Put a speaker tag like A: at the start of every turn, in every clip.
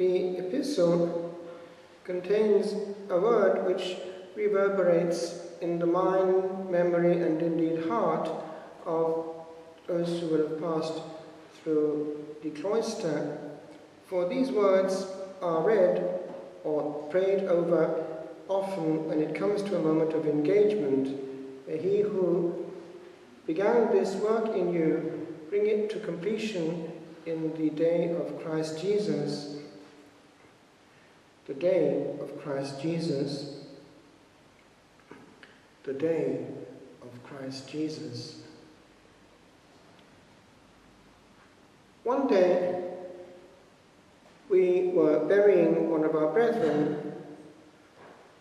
A: The epistle contains a word which reverberates in the mind, memory, and indeed heart of those who will have passed through the cloister. For these words are read or prayed over often when it comes to a moment of engagement, where he who began this work in you bring it to completion in the day of Christ Jesus. The day of Christ Jesus. The day of Christ Jesus. One day we were burying one of our brethren,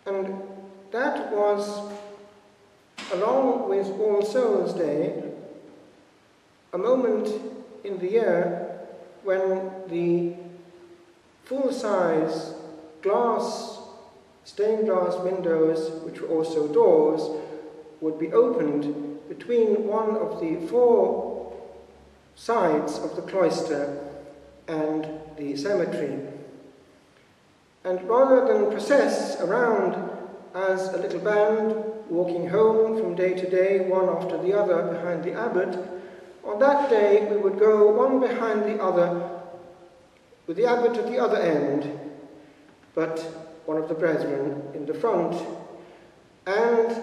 A: and that was, along with All Souls' Day, a moment in the year when the full-size stained glass windows, which were also doors, would be opened between one of the four sides of the cloister and the cemetery. And rather than process around as a little band walking home from day to day, one after the other behind the abbot, on that day we would go one behind the other with the abbot at the other end, but one of the brethren in the front, and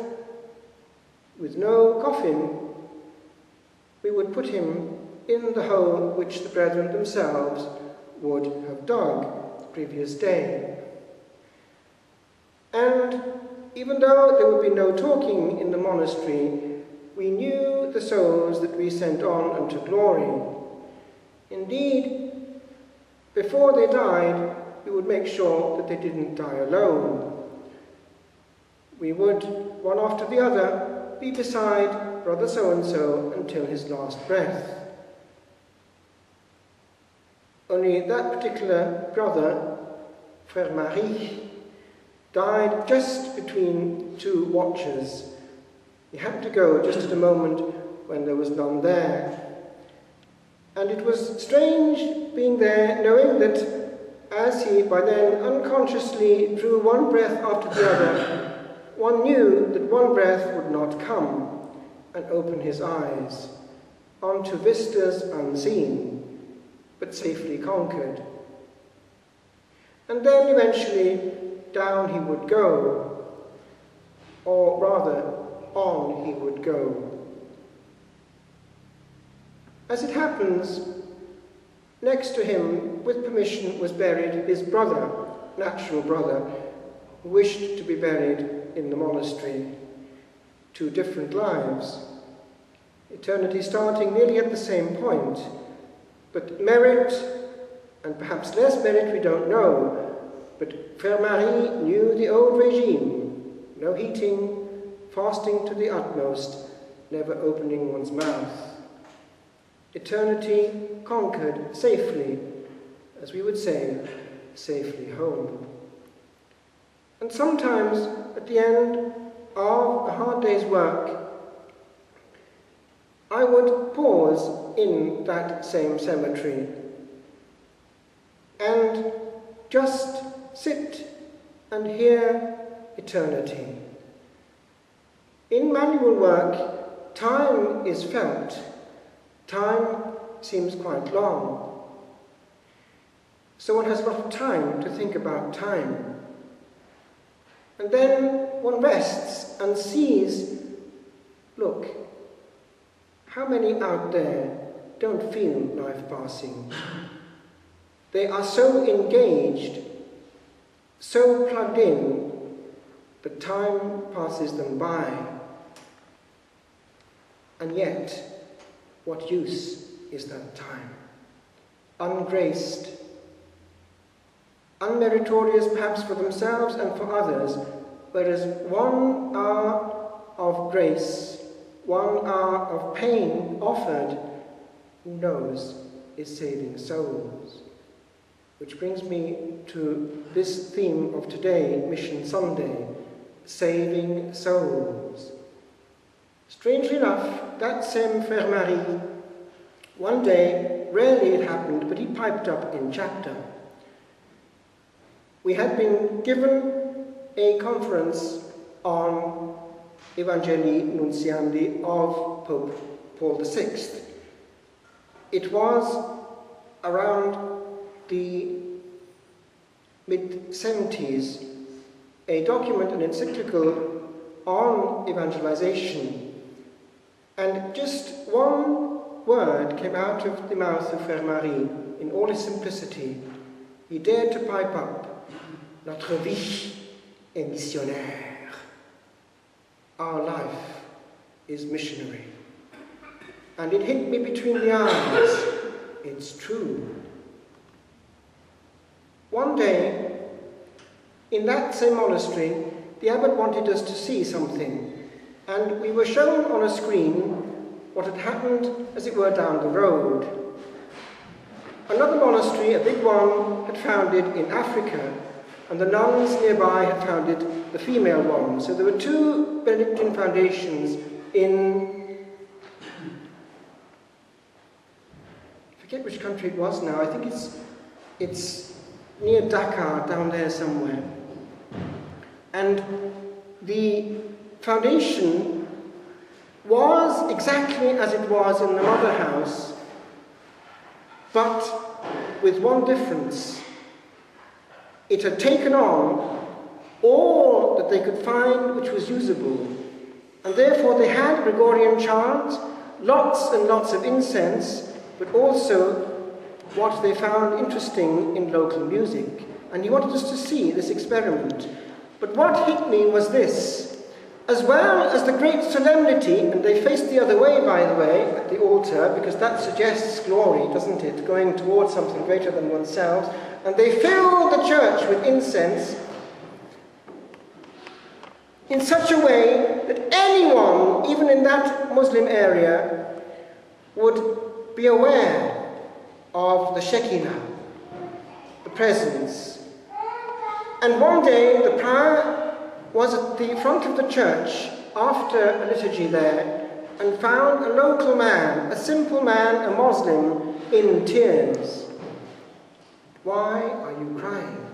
A: with no coffin we would put him in the hole which the brethren themselves would have dug the previous day. And even though there would be no talking in the monastery, we knew the souls that we sent on unto glory. Indeed, before they died, we would make sure that they didn't die alone. We would, one after the other, be beside Brother so-and-so until his last breath. Only that particular brother, Frère Marie, died just between two watches. He had to go just at a moment when there was none there. And it was strange being there, knowing that as he by then unconsciously drew one breath after the other, one knew that one breath would not come and open his eyes onto vistas unseen, but safely conquered. And then eventually down he would go, or rather on he would go. As it happens, next to him, with permission, was buried his brother, natural brother, who wished to be buried in the monastery. Two different lives. Eternity starting nearly at the same point, but merit, and perhaps less merit, we don't know. But Frère Marie knew the old regime. No heating, fasting to the utmost, never opening one's mouth. Eternity conquered safely, as we would say, safely home. And sometimes, at the end of a hard day's work, I would pause in that same cemetery and just sit and hear eternity. In manual work, time is felt. Time seems quite long. So one has a lot of time to think about time. And then one rests and sees, look, how many out there don't feel life passing? They are so engaged, so plugged in, that time passes them by. And yet, what use is that time? Ungraced, unmeritorious perhaps for themselves and for others, whereas 1 hour of grace, 1 hour of pain offered, who knows, is saving souls. Which brings me to this theme of today, Mission Sunday, saving souls. Strangely enough, that same Frère Marie, one day, rarely it happened, but he piped up in chapter. we had been given a conference on Evangelii Nuntiandi of Pope Paul VI. It was around the mid-70s, a document, an encyclical on evangelization, and just one word came out of the mouth of Frère Marie in all his simplicity. He dared to pipe up, "Notre vie est missionnaire." Our life is missionary. And it hit me between the eyes. It's true. One day, in that same monastery, the abbot wanted us to see something, and we were shown on a screen what had happened, as it were, down the road. Another monastery, a big one, had founded in Africa, and the nuns nearby had founded the female one. So there were two Benedictine foundations in, I forget which country it was now, I think it's near Dakar, down there somewhere. And the foundation was exactly as it was in the mother house, but with one difference. It had taken on all that they could find which was usable, and therefore they had Gregorian chant, lots and lots of incense, but also what they found interesting in local music. And he wanted us to see this experiment. But what hit me was this. As well as the great solemnity, and they faced the other way, by the way, at the altar, because that suggests glory, doesn't it? Going towards something greater than oneself. And they filled the church with incense in such a way that anyone, even in that Muslim area, would be aware of the Shekinah, the presence. And one day the prior was at the front of the church after a liturgy there and found a local man, a simple man, a Muslim, in tears. "Why are you crying?"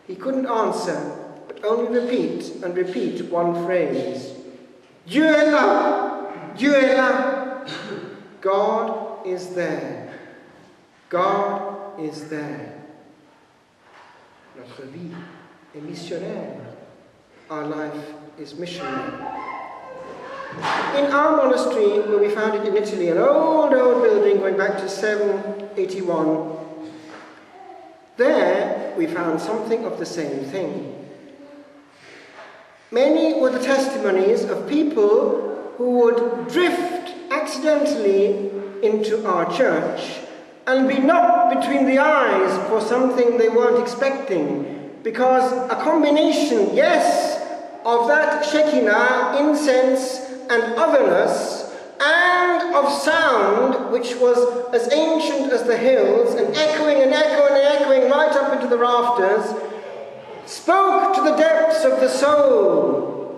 A: He couldn't answer, but only repeat and repeat one phrase. "Dieu est là! Dieu est là!" God is there. God is there. Notre vie est missionnaire. Our life is missionary. In our monastery, where we found it in Italy, an old building going back to 781, there we found something of the same thing. Many were the testimonies of people who would drift accidentally into our church and be knocked between the eyes for something they weren't expecting, because a combination, yes, of that Shekinah, incense and otherness, and of sound which was as ancient as the hills and echoing and echoing and echoing right up into the rafters, spoke to the depths of the soul.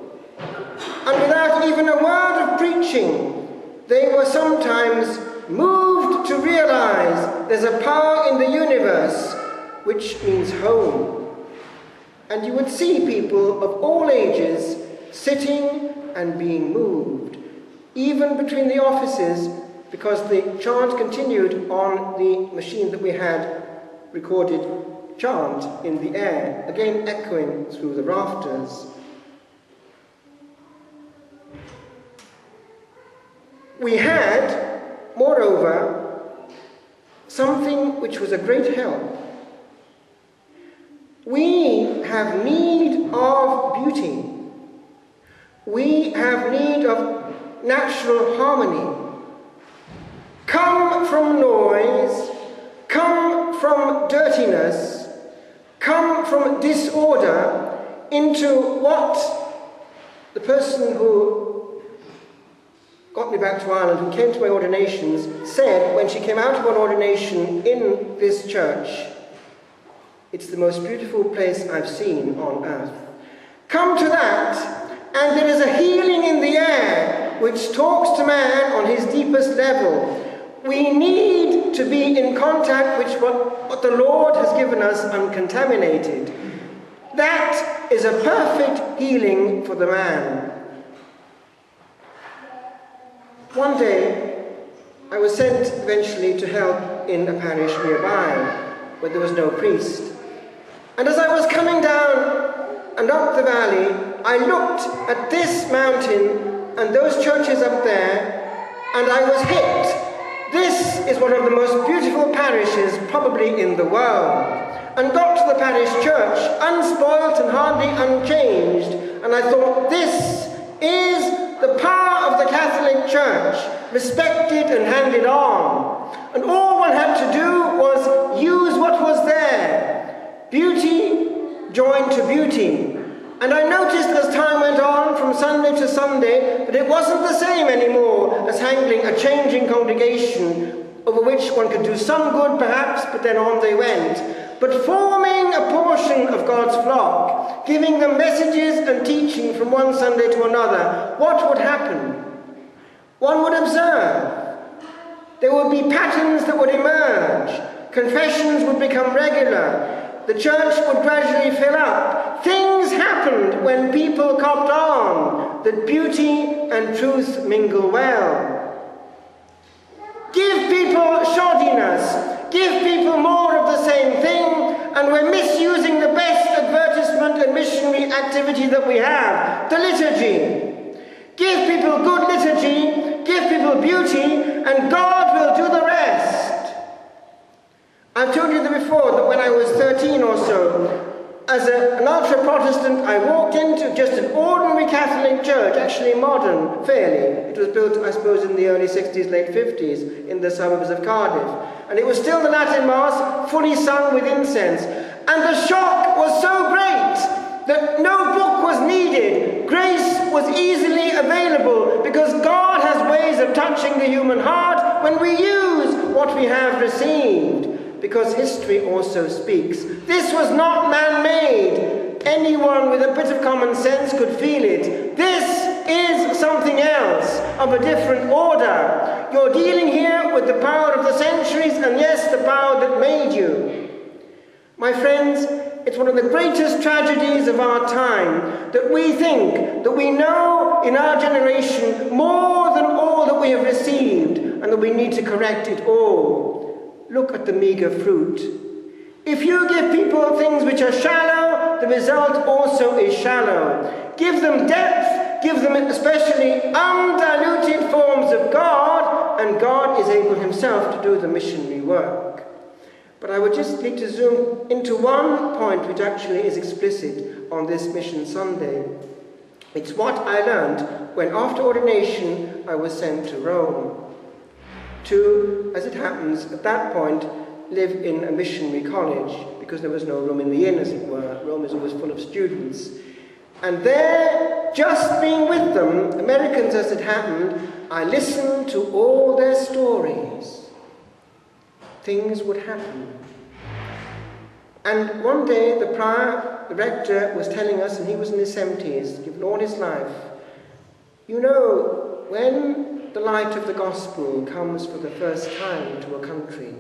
A: And without even a word of preaching, they were sometimes moved to realize there's a power in the universe which means home. And you would see people of all ages sitting and being moved, even between the offices, because the chant continued on the machine that we had recorded chant in the air, again echoing through the rafters. We had, moreover, something which was a great help. We have need of beauty. We have need of natural harmony. Come from noise, come from dirtiness, come from disorder into what the person who got me back to Ireland, who came to my ordinations, said when she came out of an ordination in this church: "It's the most beautiful place I've seen on earth." Come to that, and there is a healing in the air which talks to man on his deepest level. We need to be in contact with what the Lord has given us uncontaminated. That is a perfect healing for the man. One day, I was sent eventually to help in a parish nearby, where there was no priest. And as I was coming down and up the valley, I looked at this mountain and those churches up there, and I was hit. This is one of the most beautiful parishes probably in the world. And got to the parish church, unspoilt and hardly unchanged, and I thought, this is the power of the Catholic Church, respected and handed on. And all one had to do was use what was there. Beauty joined to beauty. And I noticed as time went on from Sunday to Sunday that it wasn't the same anymore as handling a changing congregation over which one could do some good perhaps, but then on they went. But forming a portion of God's flock, giving them messages and teaching from one Sunday to another, what would happen? One would observe. There would be patterns that would emerge. Confessions would become regular. The church would gradually fill up. Things happened when people copped on that beauty and truth mingle well. Give people shoddiness. Give people more of the same thing, and we're misusing the best advertisement and missionary activity that we have, the liturgy. Give people good liturgy, give people beauty, and God will do the rest. I've told you before that when I was 13 or so, as an ultra-Protestant, I walked into just an ordinary Catholic church, actually modern, fairly. It was built, I suppose, in the early 60s, late 50s, in the suburbs of Cardiff. And it was still the Latin Mass, fully sung with incense. And the shock was so great that no book was needed. Grace was easily available because God has ways of touching the human heart when we use what we have received. Because history also speaks. This was not man-made. Anyone with a bit of common sense could feel it. This is something else, of a different order. You're dealing here with the power of the centuries, and yes, the power that made you. My friends, it's one of the greatest tragedies of our time that we think that we know in our generation more than all that we have received, and that we need to correct it all. Look at the meager fruit. If you give people things which are shallow, the result also is shallow. Give them depth, give them especially undiluted forms of God, and God is able himself to do the missionary work. But I would just need to zoom into one point which actually is explicit on this Mission Sunday. It's what I learned when, after ordination, I was sent to Rome. To, as it happens, at that point, live in a missionary college, because there was no room in the inn, as it were. Rome is always full of students. And there, just being with them, Americans as it happened, I listened to all their stories. Things would happen. And one day, the prior, the rector, was telling us, and he was in his 70s, given all his life, you know, when the light of the gospel comes for the first time to a country,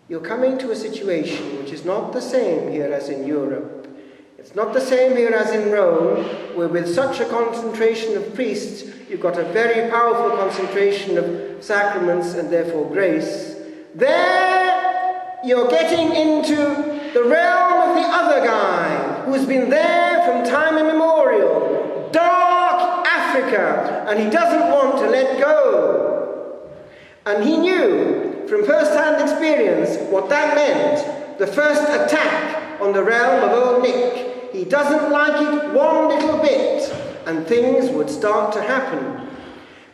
A: you're coming to a situation which is not the same here as in Europe. It's not the same here as in Rome, where with such a concentration of priests, you've got a very powerful concentration of sacraments and therefore grace. There, you're getting into the realm of the other guy, who's been there from time immemorial. Dark Africa, and he doesn't want to let go. And he knew from first-hand experience what that meant. The first attack on the realm of old Nick. He doesn't like it one little bit, and things would start to happen.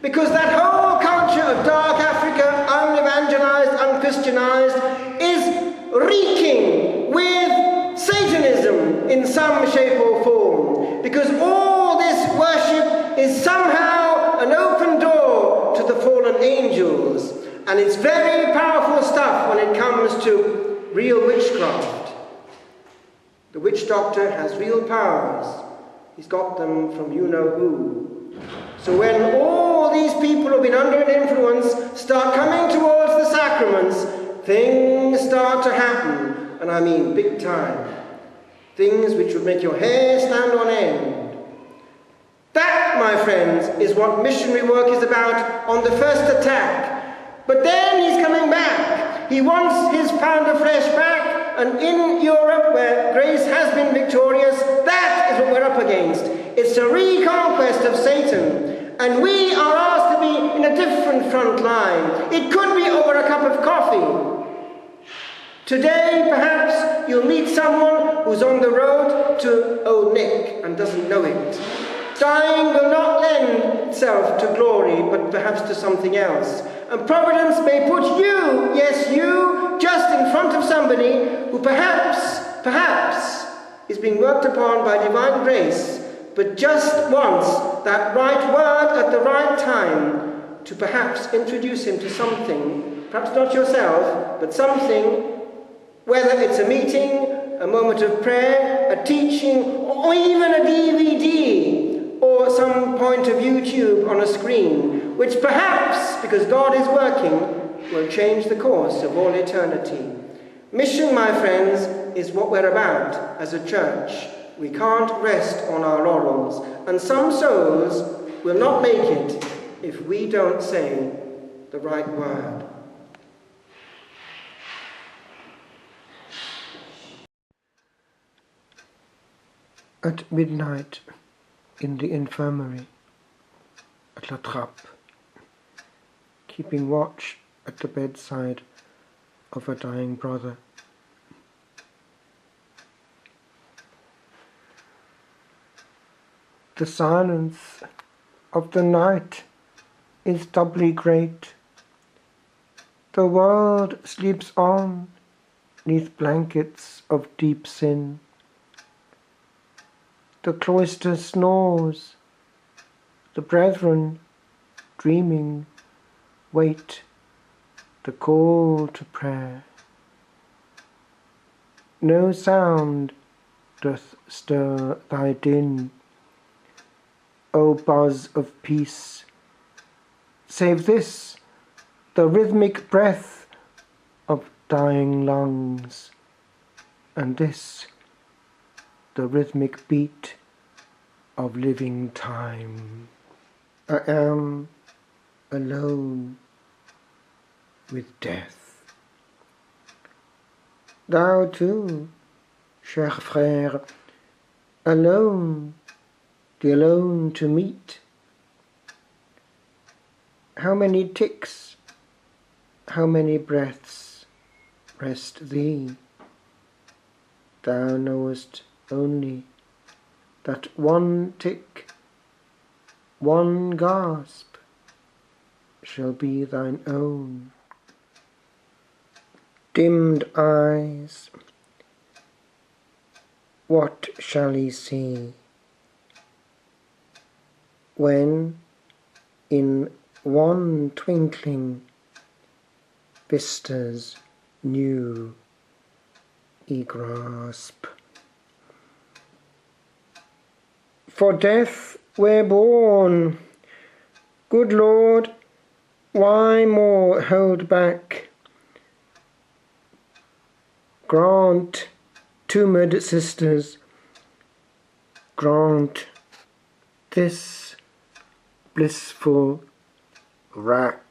A: Because that whole culture of dark Africa, unevangelized, unchristianized, is reeking with Satanism in some shape or form. Because all this worship is somehow an open door to the fallen angels. And it's very powerful stuff when it comes to real witchcraft. The witch doctor has real powers. He's got them from you-know-who. So when all these people who've been under an influence start coming towards the sacrament, things start to happen, and I mean big time. Things which would make your hair stand on end. That, my friends, is what missionary work is about on the first attack. But then he's coming back. He wants his pound of flesh back, and in Europe, where grace has been victorious, that is what we're up against. It's a reconquest of Satan, and we are asked to be in a different front line. It could be over a cup of coffee. Today, perhaps, you'll meet someone who's on the road to Old Nick and doesn't know it. Dying will not lend itself to glory, but perhaps to something else. And Providence may put you, yes you, just in front of somebody who perhaps is being worked upon by divine grace, but just wants that right word at the right time to perhaps introduce him to something, perhaps not yourself, but something, whether it's a meeting, a moment of prayer, a teaching, or even a DVD, or some point of YouTube on a screen, which perhaps, because God is working, will change the course of all eternity. Mission, my friends, is what we're about as a church. We can't rest on our laurels, and some souls will not make it if we don't say the right word. At midnight, in the infirmary at La Trappe, keeping watch at the bedside of a dying brother. The silence of the night is doubly great. The world sleeps on 'neath blankets of deep sin. The cloister snores, the brethren, dreaming, wait the call to prayer. No sound doth stir thy din, O buzz of peace, save this, the rhythmic breath of dying lungs, and this, the rhythmic beat of living time. I am alone with death. Thou too, cher frère, alone, the alone to meet. How many ticks, how many breaths rest thee? Thou knowest only that one tick, one gasp shall be thine own. Dimmed eyes, what shall he see when in one twinkling vistas new he grasp? For death we're born, good Lord, why more hold back? Grant, tumoured sisters, grant this blissful rack.